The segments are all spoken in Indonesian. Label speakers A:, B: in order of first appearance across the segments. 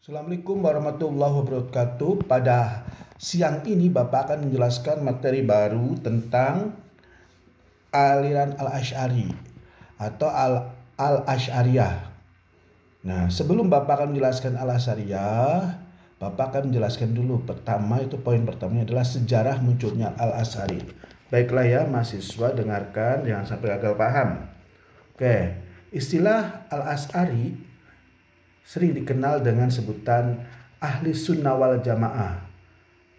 A: Assalamualaikum warahmatullahi wabarakatuh. Pada siang ini Bapak akan menjelaskan materi baru tentang aliran Al-Asy'ari atau Al-Asy'ariyah. Nah, sebelum Bapak akan menjelaskan Al-Asy'ariyah, Bapak akan menjelaskan dulu. Poin pertamanya adalah sejarah munculnya Al-Asy'ari. Baiklah ya mahasiswa, dengarkan jangan sampai gagal paham. Oke, istilah Al-Asy'ari sering dikenal dengan sebutan ahli sunnah wal jamaah.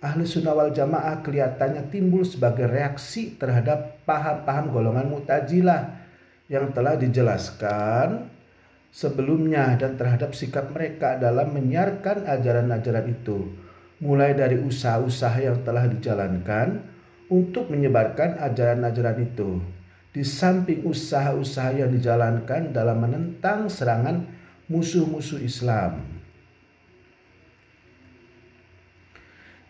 A: Ahli sunnah wal jamaah kelihatannya timbul sebagai reaksi terhadap paham-paham golongan Mu'tazilah yang telah dijelaskan sebelumnya dan terhadap sikap mereka dalam menyiarkan ajaran-ajaran itu. Mulai dari usaha-usaha yang telah dijalankan untuk menyebarkan ajaran-ajaran itu. Di samping usaha-usaha yang dijalankan dalam menentang serangan musuh-musuh Islam.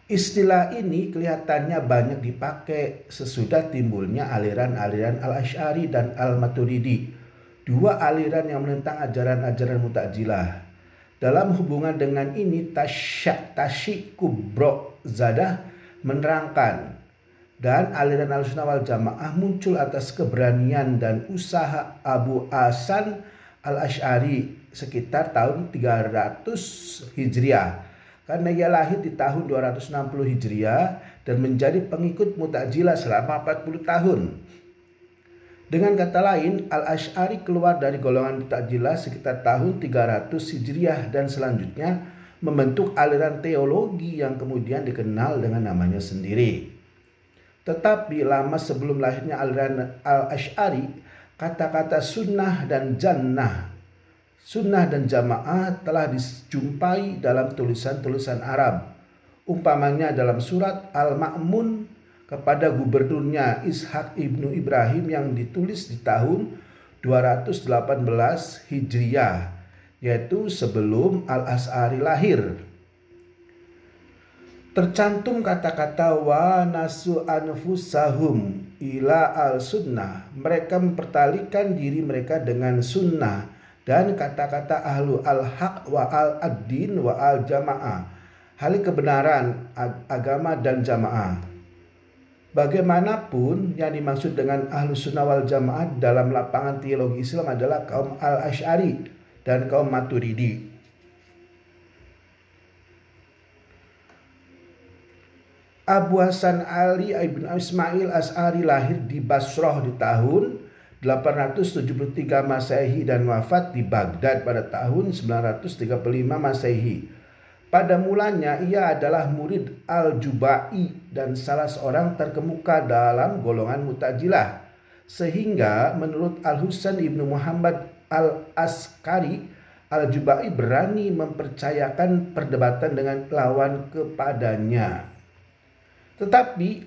A: Istilah ini kelihatannya banyak dipakai sesudah timbulnya aliran-aliran Al-Asy'ari dan Al-Maturidi, dua aliran yang menentang ajaran-ajaran Mu'tazilah. Dalam hubungan dengan ini, Tashi Kubro Zadah menerangkan, dan aliran Ahlussunnah wal Jamaah muncul atas keberanian dan usaha Abu Hasan Al-Asy'ari sekitar tahun 300 Hijriah. Karena ia lahir di tahun 260 Hijriah dan menjadi pengikut Mu'tazilah selama 40 tahun. Dengan kata lain, Al-Asy'ari keluar dari golongan Mu'tazilah sekitar tahun 300 Hijriah dan selanjutnya membentuk aliran teologi yang kemudian dikenal dengan namanya sendiri. Tetapi lama sebelum lahirnya aliran Al-Asy'ari, kata-kata sunnah dan jannah, sunnah dan jamaah telah dijumpai dalam tulisan-tulisan Arab. Umpamanya dalam surat Al-Ma'mun kepada gubernurnya Ishaq ibnu Ibrahim yang ditulis di tahun 218 Hijriah, yaitu sebelum Al-Asy'ari lahir. Tercantum kata-kata wa nasu anfusahum ila al-sunnah. Mereka mempertalikan diri mereka dengan sunnah, dan kata-kata ahlu al-haq wa al-ad-din wa al-jamaah, hal kebenaran, agama dan jamaah. Bagaimanapun yang dimaksud dengan ahlu sunnah wal jamaah dalam lapangan teologi Islam adalah kaum Al-Asy'ari dan kaum Maturidi. Abu Hasan Ali ibn Ismail Asy'ari lahir di Basrah di tahun 873 Masehi dan wafat di Baghdad pada tahun 935 Masehi. Pada mulanya ia adalah murid Al-Jubai dan salah seorang terkemuka dalam golongan Mu'tazilah. Sehingga menurut Al-Husain ibnu Muhammad Al-Askari, Al-Jubai berani mempercayakan perdebatan dengan lawan kepadanya. Tetapi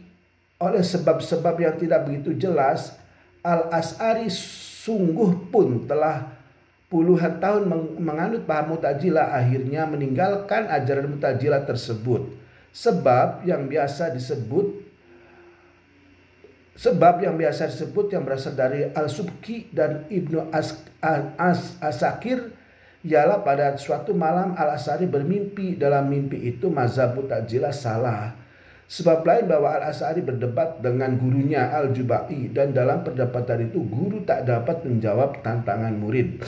A: oleh sebab-sebab yang tidak begitu jelas, Al-Asy'ari sungguh pun telah puluhan tahun menganut paham Mu'tazilah, akhirnya meninggalkan ajaran Mu'tazilah tersebut. Sebab yang biasa disebut yang berasal dari Al-Subki dan Ibnu Asakir ialah pada suatu malam Al-Asy'ari bermimpi. Dalam mimpi itu mazhab Mu'tazilah salah. Sebab lain bahwa Al-Asy'ari berdebat dengan gurunya Al-Jubai, dan dalam perdebatan itu guru tak dapat menjawab tantangan murid.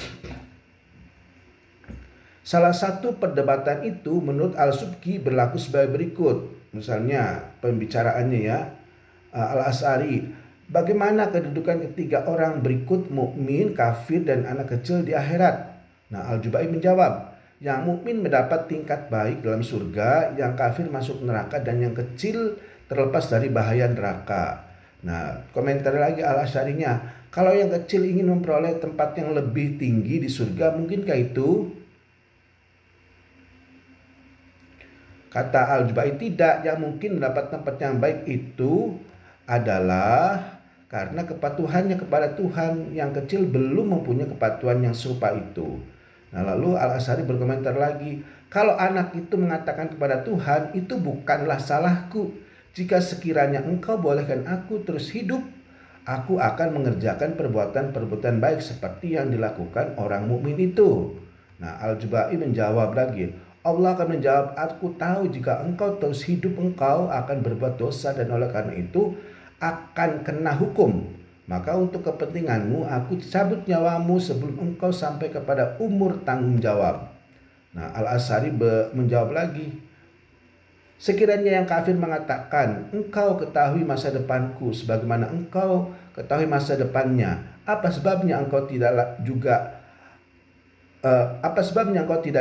A: Salah satu perdebatan itu menurut Al-Subki berlaku sebagai berikut. Misalnya pembicaraannya ya, Al-Asy'ari, bagaimana kedudukan ketiga orang berikut, mukmin, kafir dan anak kecil di akhirat? Nah, Al-Jubai menjawab, yang mukmin mendapat tingkat baik dalam surga, yang kafir masuk neraka, dan yang kecil terlepas dari bahaya neraka. Nah, komentar lagi Al-Asy'arinya, kalau yang kecil ingin memperoleh tempat yang lebih tinggi di surga, mungkinkah itu? Kata Al-Jubai, tidak. Yang mungkin mendapat tempat yang baik itu adalah karena kepatuhannya kepada Tuhan. Yang kecil belum mempunyai kepatuhan yang serupa itu. Nah, lalu Al-Asy'ari berkomentar lagi, kalau anak itu mengatakan kepada Tuhan, itu bukanlah salahku. Jika sekiranya engkau bolehkan aku terus hidup, aku akan mengerjakan perbuatan-perbuatan baik seperti yang dilakukan orang mukmin itu. Nah, Al-Jubai menjawab lagi, Allah akan menjawab, aku tahu jika engkau terus hidup engkau akan berbuat dosa dan oleh karena itu akan kena hukum. Maka untuk kepentinganmu aku cabut nyawamu sebelum engkau sampai kepada umur tanggung jawab. Nah, Al-Asy'ari menjawab lagi, sekiranya yang kafir mengatakan, engkau ketahui masa depanku sebagaimana engkau ketahui masa depannya, apa sebabnya engkau tidak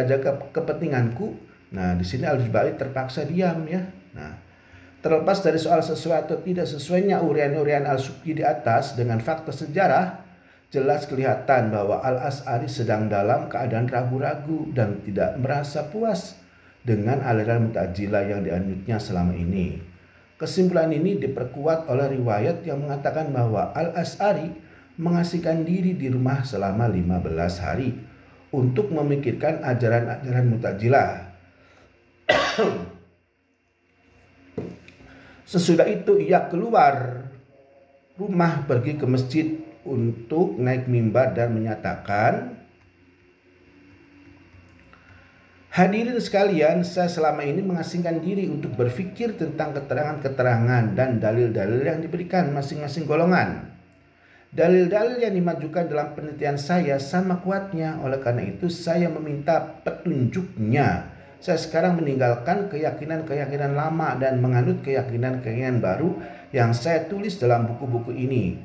A: jaga kepentinganku? Nah, di sini Al-Jubair terpaksa diam ya. Nah, terlepas dari soal sesuai atau tidak sesuainya urian-urian Al-Subki di atas dengan fakta sejarah, jelas kelihatan bahwa Al-Asy'ari sedang dalam keadaan ragu-ragu dan tidak merasa puas dengan aliran Mu'tazilah yang dianutnya selama ini. Kesimpulan ini diperkuat oleh riwayat yang mengatakan bahwa Al-Asy'ari mengasingkan diri di rumah selama 15 hari untuk memikirkan ajaran-ajaran Mu'tazilah. Sesudah itu ia keluar rumah pergi ke masjid untuk naik mimbar dan menyatakan, hadirin sekalian, saya selama ini mengasingkan diri untuk berpikir tentang keterangan-keterangan dan dalil-dalil yang diberikan masing-masing golongan. Dalil-dalil yang dimajukan dalam penelitian saya sama kuatnya, oleh karena itu saya meminta petunjuknya. Saya sekarang meninggalkan keyakinan-keyakinan lama dan menganut keyakinan-keyakinan baru yang saya tulis dalam buku-buku ini.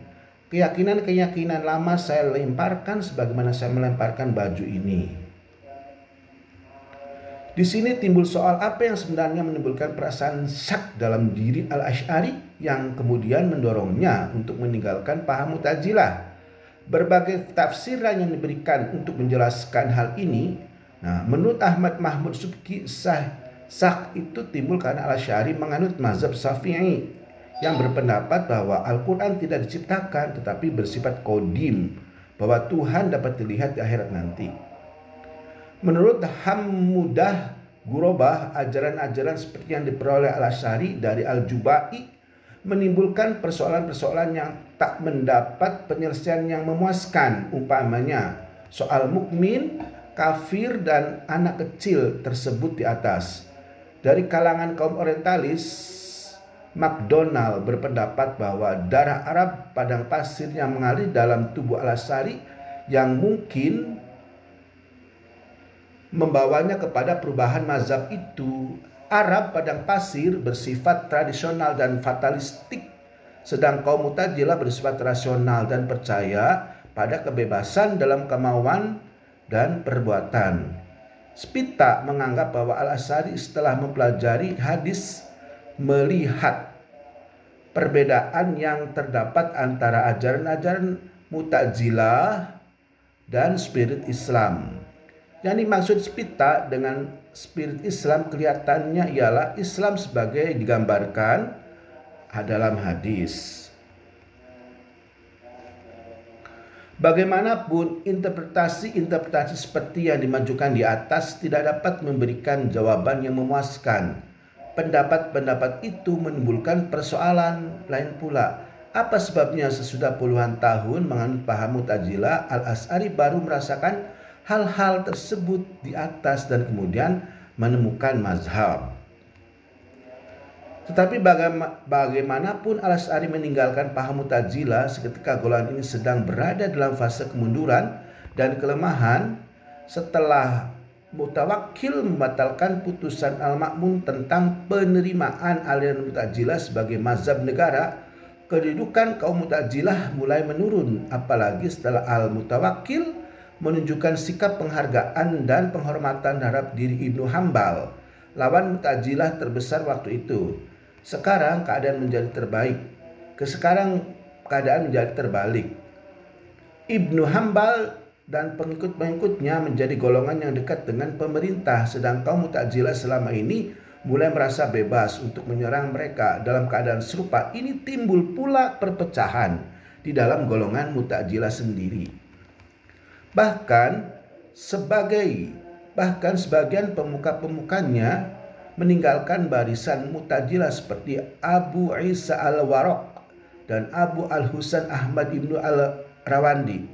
A: Keyakinan-keyakinan lama saya lemparkan sebagaimana saya melemparkan baju ini. Di sini timbul soal apa yang sebenarnya menimbulkan perasaan syak dalam diri Al-Asy'ari yang kemudian mendorongnya untuk meninggalkan paham Mu'tazilah. Berbagai tafsiran yang diberikan untuk menjelaskan hal ini. Nah, menurut Ahmad Mahmud Subki, syak itu timbul karena Al-Asy'ari menganut mazhab Syafi'i yang berpendapat bahwa Al-Quran tidak diciptakan tetapi bersifat qadim, bahwa Tuhan dapat dilihat di akhirat nanti. Menurut Hammudah Ghurabah, ajaran-ajaran seperti yang diperoleh Al-Asy'ari dari Al-Jubai menimbulkan persoalan-persoalan yang tak mendapat penyelesaian yang memuaskan, umpamanya soal mukmin, kafir, dan anak kecil tersebut di atas. Dari kalangan kaum orientalis, MacDonald berpendapat bahwa darah Arab padang pasir yang mengalir dalam tubuh Al-Asy'ari yang mungkin membawanya kepada perubahan mazhab itu. Arab padang pasir bersifat tradisional dan fatalistik, sedang kaum Mu'tazilah bersifat rasional dan percaya pada kebebasan dalam kemauan dan perbuatan. Spita menganggap bahwa Al-Asy'ari setelah mempelajari hadis melihat perbedaan yang terdapat antara ajaran-ajaran Mu'tazilah dan spirit Islam. Yang dimaksud Spita dengan spirit Islam kelihatannya ialah Islam sebagai digambarkan dalam hadis. Bagaimanapun, interpretasi seperti yang dimajukan di atas tidak dapat memberikan jawaban yang memuaskan. Pendapat-pendapat itu menimbulkan persoalan lain pula. Apa sebabnya sesudah puluhan tahun menganut paham Mu'tazilah, Al-Asy'ari baru merasakan hal-hal tersebut di atas dan kemudian menemukan mazhab? Tetapi bagaimanapun Al-Asy'ari meninggalkan paham Mu'tazilah seketika golongan ini sedang berada dalam fase kemunduran dan kelemahan setelah Mutawakkil membatalkan putusan Al-Ma'mun tentang penerimaan aliran Mu'tazilah sebagai mazhab negara. Kedudukan kaum Mu'tazilah mulai menurun, apalagi setelah Al-Mutawakkil menunjukkan sikap penghargaan dan penghormatan terhadap diri Ibnu Hambal, lawan Mu'tazilah terbesar waktu itu. Sekarang keadaan menjadi terbalik. Ibnu Hambal dan pengikut-pengikutnya menjadi golongan yang dekat dengan pemerintah, sedang kaum Mu'tazilah selama ini mulai merasa bebas untuk menyerang mereka. Dalam keadaan serupa ini timbul pula perpecahan di dalam golongan Mu'tazilah sendiri. Bahkan sebagian pemuka-pemukanya meninggalkan barisan Mu'tazilah seperti Abu Isa al-Warraq dan Abu al-Husain Ahmad ibnu al-Rawandi.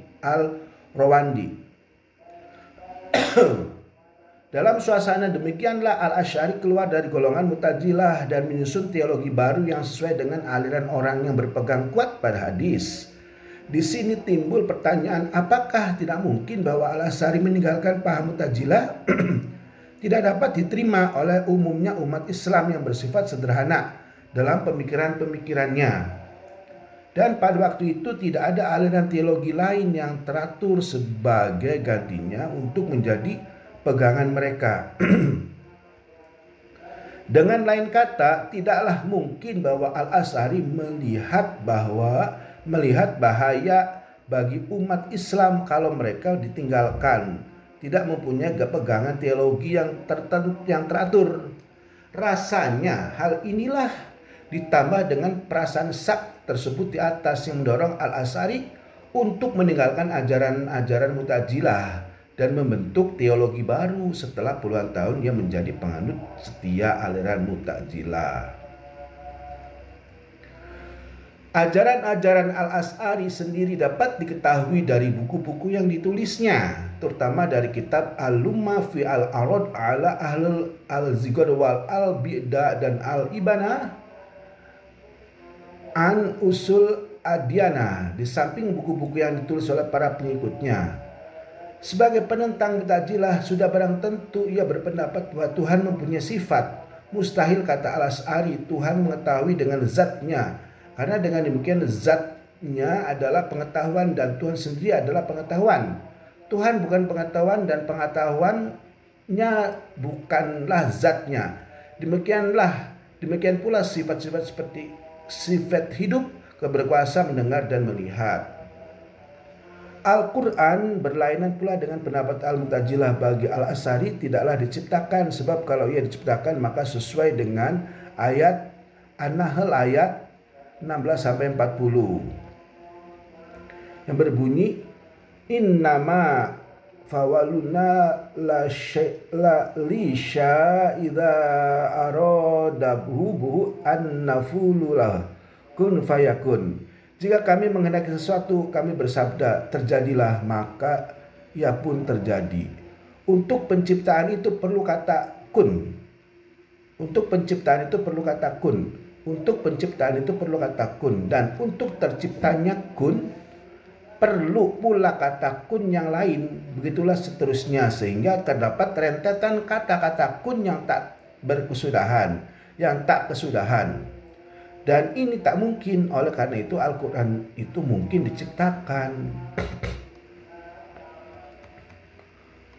A: Dalam suasana demikianlah Al-Asy'ari keluar dari golongan Mu'tazilah dan menyusun teologi baru yang sesuai dengan aliran orang yang berpegang kuat pada hadis. Di sini timbul pertanyaan, apakah tidak mungkin bahwa Al-Asy'ari meninggalkan paham Mu'tazilah tidak dapat diterima oleh umumnya umat Islam yang bersifat sederhana dalam pemikiran-pemikirannya. Dan pada waktu itu tidak ada aliran teologi lain yang teratur sebagai gantinya untuk menjadi pegangan mereka. Dengan lain kata, tidaklah mungkin bahwa Al-Asy'ari melihat bahaya bagi umat Islam kalau mereka ditinggalkan, tidak mempunyai pegangan teologi yang teratur. Rasanya hal inilah ditambah dengan perasaan sak tersebut di atas yang mendorong Al-Asy'ari untuk meninggalkan ajaran-ajaran Mu'tazilah dan membentuk teologi baru setelah puluhan tahun dia menjadi penganut setia aliran Mu'tazilah. Ajaran-ajaran Al-Asy'ari sendiri dapat diketahui dari buku-buku yang ditulisnya, terutama dari kitab Al-Lumma fi al-Arad ala Ahlul al-Zighar wal al-Bidah dan Al-Ibana an Usul Adyana, di samping buku-buku yang ditulis oleh para pengikutnya. Sebagai penentang Mu'tazilah, sudah barang tentu ia berpendapat bahwa Tuhan mempunyai sifat. Mustahil, kata Al-Asy'ari, Tuhan mengetahui dengan zatnya, karena dengan demikian zatnya adalah pengetahuan dan Tuhan sendiri adalah pengetahuan. Tuhan bukan pengetahuan dan pengetahuannya bukanlah zatnya. Demikian pula sifat-sifat seperti sifat hidup, berkuasa, mendengar dan melihat. Al-Quran berlainan pula dengan pendapat Al-Mu'tazilah. Bagi Al-Asy'ari tidaklah diciptakan, sebab kalau ia diciptakan maka sesuai dengan ayat An-Nahl ayat 16-40 yang berbunyi, innama fawaluna la lisha idza aradahu an nafululah kun fayakun. Jika kami menghendaki sesuatu, kami bersabda terjadilah, maka ia pun terjadi. Untuk penciptaan itu perlu kata kun. Untuk penciptaan itu perlu kata kun. Untuk penciptaan itu perlu kata kun. Dan untuk terciptanya kun perlu pula kata kun yang lain, begitulah seterusnya, sehingga terdapat rentetan kata-kata kun yang tak berkesudahan, dan ini tak mungkin. Oleh karena itu Al-Quran itu mungkin diciptakan.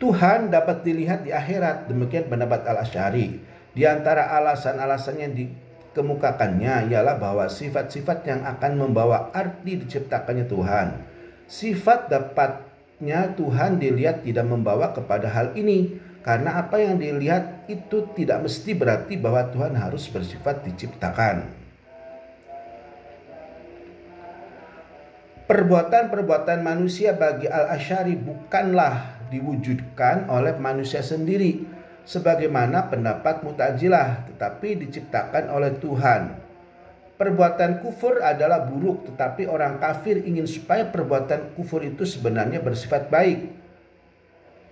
A: Tuhan dapat dilihat di akhirat, demikian pendapat Al-Asy'ari. Di antara alasan-alasan yang dikemukakannya ialah bahwa sifat-sifat yang akan membawa arti diciptakannya Tuhan. Sifat dapatnya Tuhan dilihat tidak membawa kepada hal ini, karena apa yang dilihat itu tidak mesti berarti bahwa Tuhan harus bersifat diciptakan. Perbuatan-perbuatan manusia bagi Al-Asy'ari bukanlah diwujudkan oleh manusia sendiri sebagaimana pendapat Mu'tazilah, tetapi diciptakan oleh Tuhan. Perbuatan kufur adalah buruk, tetapi orang kafir ingin supaya perbuatan kufur itu sebenarnya bersifat baik.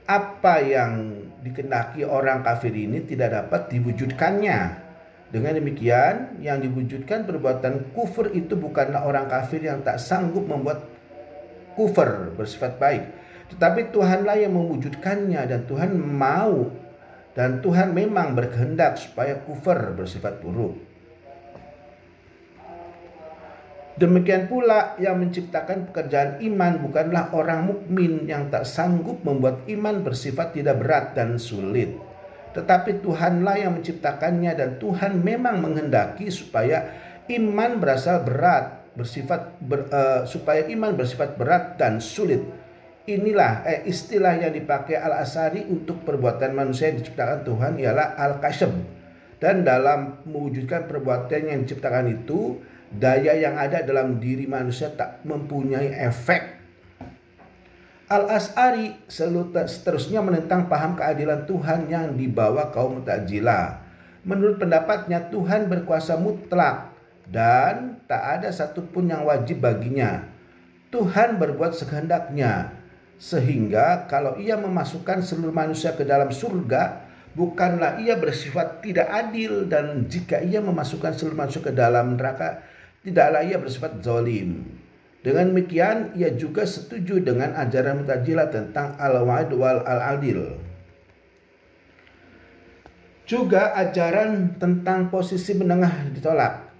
A: Apa yang dikehendaki orang kafir ini tidak dapat diwujudkannya. Dengan demikian, yang diwujudkan perbuatan kufur itu bukanlah orang kafir yang tak sanggup membuat kufur bersifat baik, tetapi Tuhanlah yang mewujudkannya, dan Tuhan mau dan Tuhan memang berkehendak supaya kufur bersifat buruk. Demikian pula yang menciptakan pekerjaan iman bukanlah orang mukmin yang tak sanggup membuat iman bersifat tidak berat dan sulit, tetapi Tuhanlah yang menciptakannya, dan Tuhan memang menghendaki supaya iman bersifat berat dan sulit. Inilah istilah yang dipakai Al-Asy'ari untuk perbuatan manusia yang diciptakan Tuhan ialah al-kasb, dan dalam mewujudkan perbuatan yang diciptakan itu, daya yang ada dalam diri manusia tak mempunyai efek. Al-Asy'ari seterusnya menentang paham keadilan Tuhan yang dibawa kaum Mu'tazilah. Menurut pendapatnya, Tuhan berkuasa mutlak dan tak ada satupun yang wajib baginya. Tuhan berbuat sekehendaknya. Sehingga kalau ia memasukkan seluruh manusia ke dalam surga, bukanlah ia bersifat tidak adil, dan jika ia memasukkan seluruh manusia ke dalam neraka, tidaklah ia bersifat zalim. Dengan demikian, ia juga setuju dengan ajaran Mu'tazilah tentang al-wa'id wal al-adil. Juga ajaran tentang posisi menengah ditolak.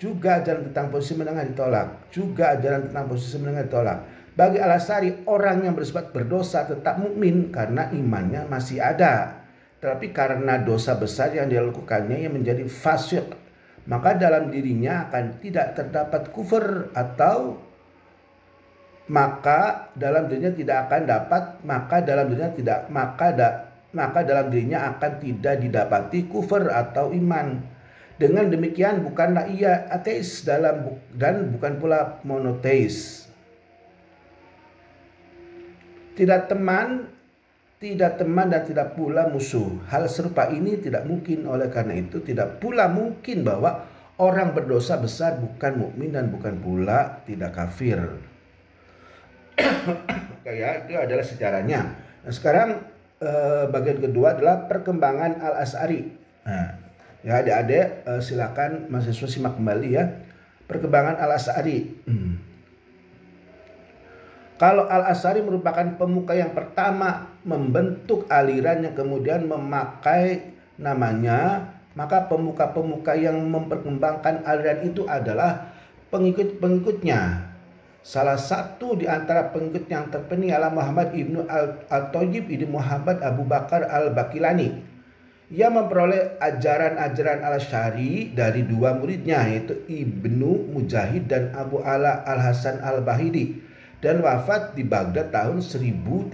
A: Bagi Al-Asy'ari, orang yang bersifat berdosa tetap mukmin karena imannya masih ada. Tetapi karena dosa besar yang dilakukannya yang menjadi fasik, maka dalam dirinya akan tidak terdapat kufur, atau maka dalam dirinya akan tidak didapati kufur atau iman. Dengan demikian bukanlah ia ateis dan bukan pula monoteis. Tidak teman dan tidak pula musuh. Hal serupa ini tidak mungkin, oleh karena itu tidak pula mungkin bahwa orang berdosa besar bukan mukmin dan bukan pula tidak kafir. Ya, itu adalah sejarahnya. Nah, sekarang bagian kedua adalah perkembangan Al-Asy'ari. Nah, ya adik-adik, silakan mahasiswa simak kembali ya. Perkembangan Al-Asy'ari. Kalau Al-Asy'ari merupakan pemuka yang pertama membentuk aliran yang kemudian memakai namanya, maka pemuka-pemuka yang memperkembangkan aliran itu adalah pengikut-pengikutnya. Salah satu di antara pengikut yang terpenting adalah Muhammad ibnu Al-Thayyib ibnu Muhammad Abu Bakar Al-Baqilani. Ia memperoleh ajaran-ajaran Al-Asy'ari dari dua muridnya, yaitu Ibnu Mujahid dan Abu Ala Al-Hasan Al-Bahidi, dan wafat di Baghdad tahun 1300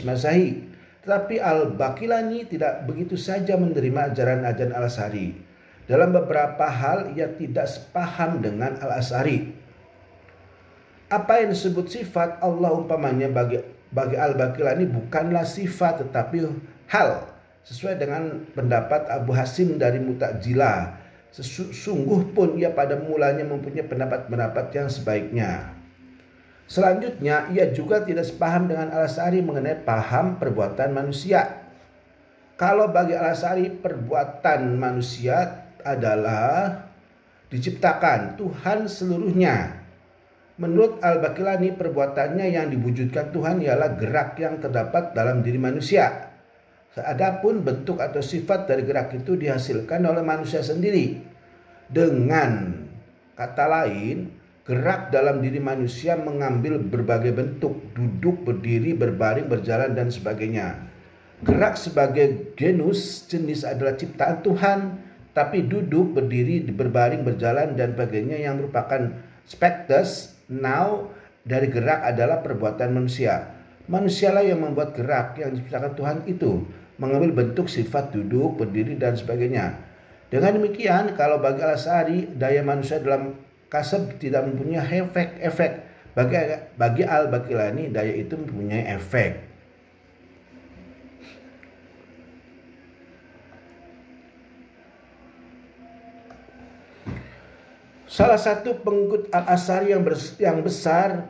A: Masehi. Tetapi Al-Baqilani tidak begitu saja menerima ajaran-ajaran Al-Asy'ari. Dalam beberapa hal ia tidak sepaham dengan Al-Asy'ari. Apa yang disebut sifat Allah umpamanya bagi Al-Baqilani bukanlah sifat tetapi hal, sesuai dengan pendapat Abu Hasim dari Mu'tazilah. Sesungguh pun ia pada mulanya mempunyai pendapat-pendapat yang sebaiknya. Selanjutnya, ia juga tidak sepaham dengan Al-Asy'ari mengenai paham perbuatan manusia. Kalau bagi Al-Asy'ari perbuatan manusia adalah diciptakan Tuhan seluruhnya. Menurut Al-Baqilani, perbuatannya yang diwujudkan Tuhan ialah gerak yang terdapat dalam diri manusia. Adapun bentuk atau sifat dari gerak itu dihasilkan oleh manusia sendiri. Dengan kata lain, gerak dalam diri manusia mengambil berbagai bentuk: duduk, berdiri, berbaring, berjalan, dan sebagainya. Gerak sebagai jenis adalah ciptaan Tuhan, tapi duduk, berdiri, berbaring, berjalan, dan sebagainya yang merupakan spectus dari gerak adalah perbuatan manusia. Manusialah yang membuat gerak yang diciptakan Tuhan itu, mengambil bentuk sifat duduk, berdiri, dan sebagainya. Dengan demikian, kalau bagi Al-Asy'ari, daya manusia dalam kasab tidak mempunyai efek. Bagi Al-Baqilani, daya itu mempunyai efek. Salah satu pengikut Al-Asy'ari yang besar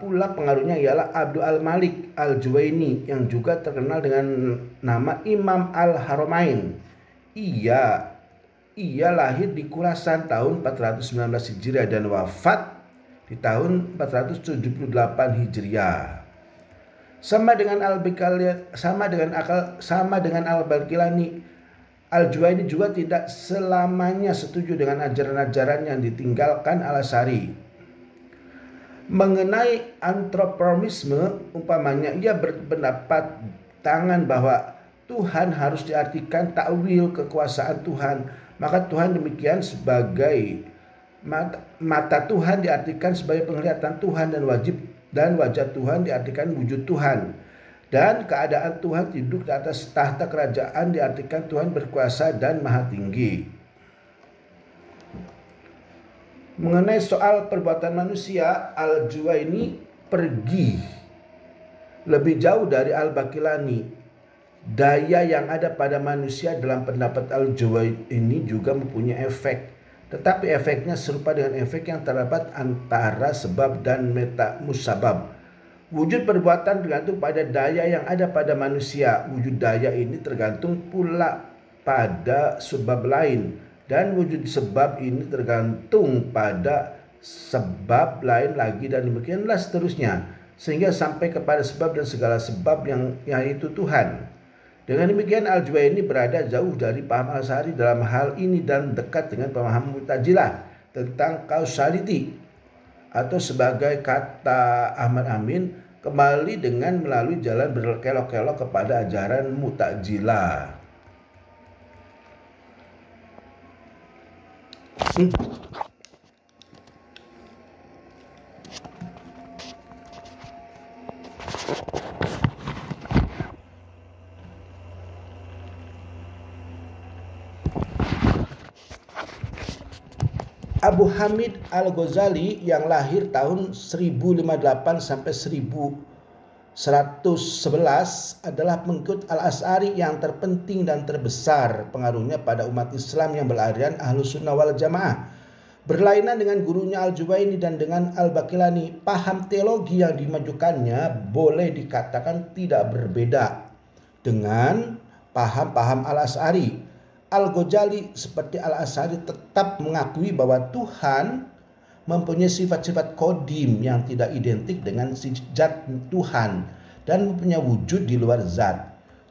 A: pula pengaruhnya ialah Abdul Al-Malik Al-Juwaini, yang juga terkenal dengan nama Imam Al-Haramain. Ia lahir di Khurasan tahun 419 Hijriah dan wafat di tahun 478 Hijriah. Sama dengan Al-Baqilani, Al-Juwaini juga tidak selamanya setuju dengan ajaran-ajaran yang ditinggalkan Al-Asy'ari. Mengenai antropomisme, umpamanya ia berpendapat bahwa Tuhan harus diartikan takwil kekuasaan Tuhan. Maka Tuhan demikian sebagai mata Tuhan diartikan sebagai penglihatan Tuhan, dan wajah Tuhan diartikan wujud Tuhan. Dan keadaan Tuhan duduk di atas tahta kerajaan diartikan Tuhan berkuasa dan maha tinggi. Mengenai soal perbuatan manusia, Al-Juwaini pergi lebih jauh dari Al-Baqilani. Daya yang ada pada manusia dalam pendapat Al-Juwaini juga mempunyai efek, tetapi efeknya serupa dengan efek yang terdapat antara sebab dan meta musabab. Wujud perbuatan tergantung pada daya yang ada pada manusia. Wujud daya ini tergantung pula pada sebab lain. Dan wujud sebab ini tergantung pada sebab lain lagi, dan demikianlah seterusnya. Sehingga sampai kepada sebab dan segala sebab yang yaitu Tuhan. Dengan demikian Al-Juwaini berada jauh dari paham Al-Asy'ari dalam hal ini dan dekat dengan pemahaman Mu'tazilah tentang causality, atau sebagai kata Ahmad Amin, kembali dengan melalui jalan berkelok-kelok kepada ajaran Mu'tazilah. Abu Hamid Al-Ghazali yang lahir tahun 1058 sampai 1111 adalah pengikut Al-Asy'ari yang terpenting dan terbesar pengaruhnya pada umat Islam yang beraliran Ahlus Sunnah wal Jamaah. Berlainan dengan gurunya Al-Juwaini dan dengan Al-Baqillani, paham teologi yang dimajukannya boleh dikatakan tidak berbeda dengan paham-paham Al-Asy'ari. Al-Ghazali seperti Al-Asy'ari tetap mengakui bahwa Tuhan mempunyai sifat-sifat qadim yang tidak identik dengan zat Tuhan dan mempunyai wujud di luar zat.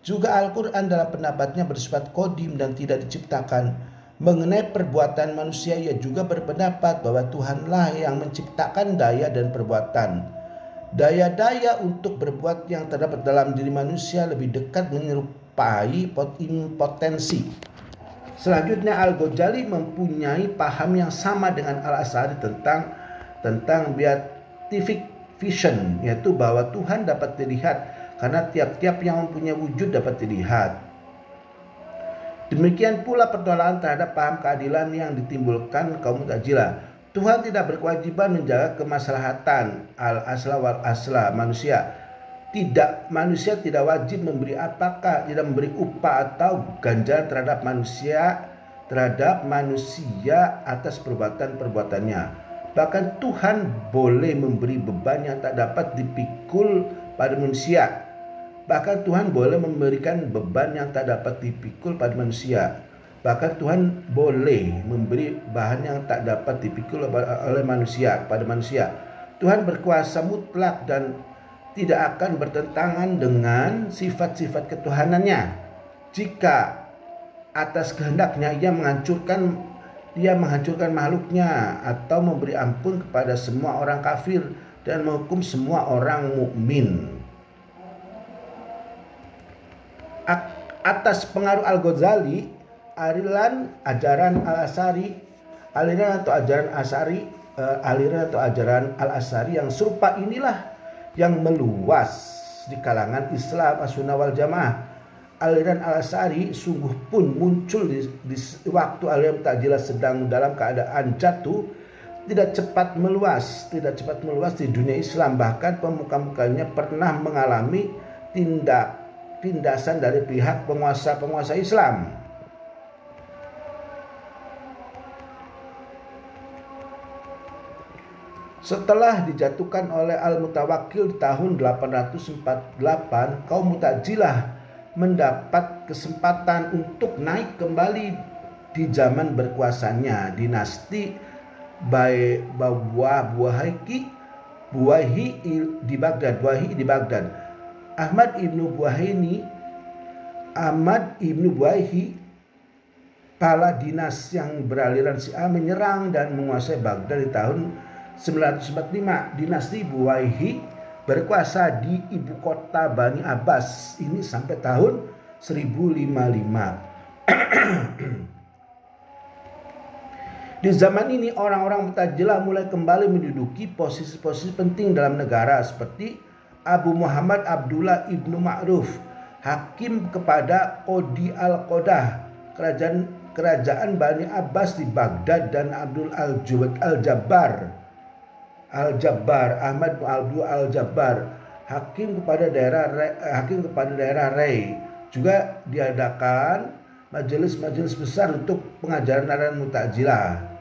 A: Juga Al-Quran dalam pendapatnya bersifat qadim dan tidak diciptakan. Mengenai perbuatan manusia, ia juga berpendapat bahwa Tuhanlah yang menciptakan daya dan perbuatan. Daya-daya untuk berbuat yang terdapat dalam diri manusia lebih dekat menyerupai impotensi. Selanjutnya Al-Ghazali mempunyai paham yang sama dengan Al-Asy'ari tentang beatific vision, yaitu bahwa Tuhan dapat dilihat karena tiap-tiap yang mempunyai wujud dapat dilihat. Demikian pula penolakan terhadap paham keadilan yang ditimbulkan kaum Mu'tazilah. Tuhan tidak berkewajiban menjaga kemaslahatan al-asla wal asla manusia. Manusia tidak wajib memberi tidak memberi upah atau ganjaran terhadap manusia atas perbuatan-perbuatannya. Bahkan Tuhan boleh memberi beban yang tak dapat dipikul pada manusia. Bahkan Tuhan boleh memberikan beban yang tak dapat dipikul pada manusia. Bahkan Tuhan boleh memberi bahan yang tak dapat dipikul oleh manusia kepada manusia. Tuhan berkuasa mutlak dan tidak akan bertentangan dengan sifat-sifat ketuhanannya. Jika atas kehendaknya ia menghancurkan makhluknya atau memberi ampun kepada semua orang kafir dan menghukum semua orang mukmin. Atas pengaruh Al-Ghazali, aliran atau ajaran Al-Asy'ari yang serupa inilah yang meluas di kalangan Islam As-Sunnah wal Jamaah. Aliran Al-Asy'ari sungguh pun muncul di waktu aliran Mu'tazilah sedang dalam keadaan jatuh, tidak cepat meluas di dunia Islam. Bahkan pemuka-mukanya pernah mengalami tindasan dari pihak penguasa Islam. Setelah dijatuhkan oleh Al-Mutawakkil di tahun 848, kaum Mu'tazilah mendapat kesempatan untuk naik kembali di zaman berkuasanya dinasti Buwayhi di Baghdad. Ahmad ibnu Buwayhi, kepala dinas yang beraliran Syiah, menyerang dan menguasai Baghdad di tahun 945. Dinasti Buwayhi berkuasa di ibu kota Bani Abbas ini sampai tahun 1055. Di zaman ini orang-orang Mu'tazilah mulai kembali menduduki posisi-posisi penting dalam negara, seperti Abu Muhammad Abdullah ibnu Ma'ruf, hakim kepada Qadi al-Qodah, kerajaan Bani Abbas di Baghdad, dan Abdul al-Jabbar Ahmad Abdul al-Jabbar, hakim kepada daerah Ray. Juga diadakan majelis besar untuk pengajaran aliran Mu'tazilah.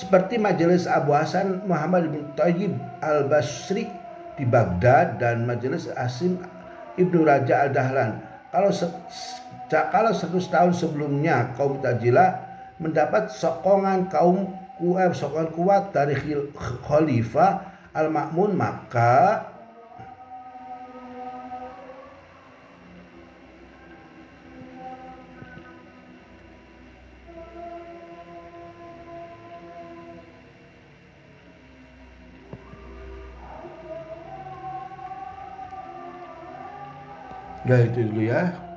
A: seperti Majelis Abu Hasan Muhammad bin Thayyib al-Basri di Baghdad dan Majelis Asim Ibnu Raja al-Dahlan. Kalau 100 tahun sebelumnya kaum Mu'tazilah mendapat sokongan kuat dari Khalifah Al-Ma'mun, maka itu dulu ya.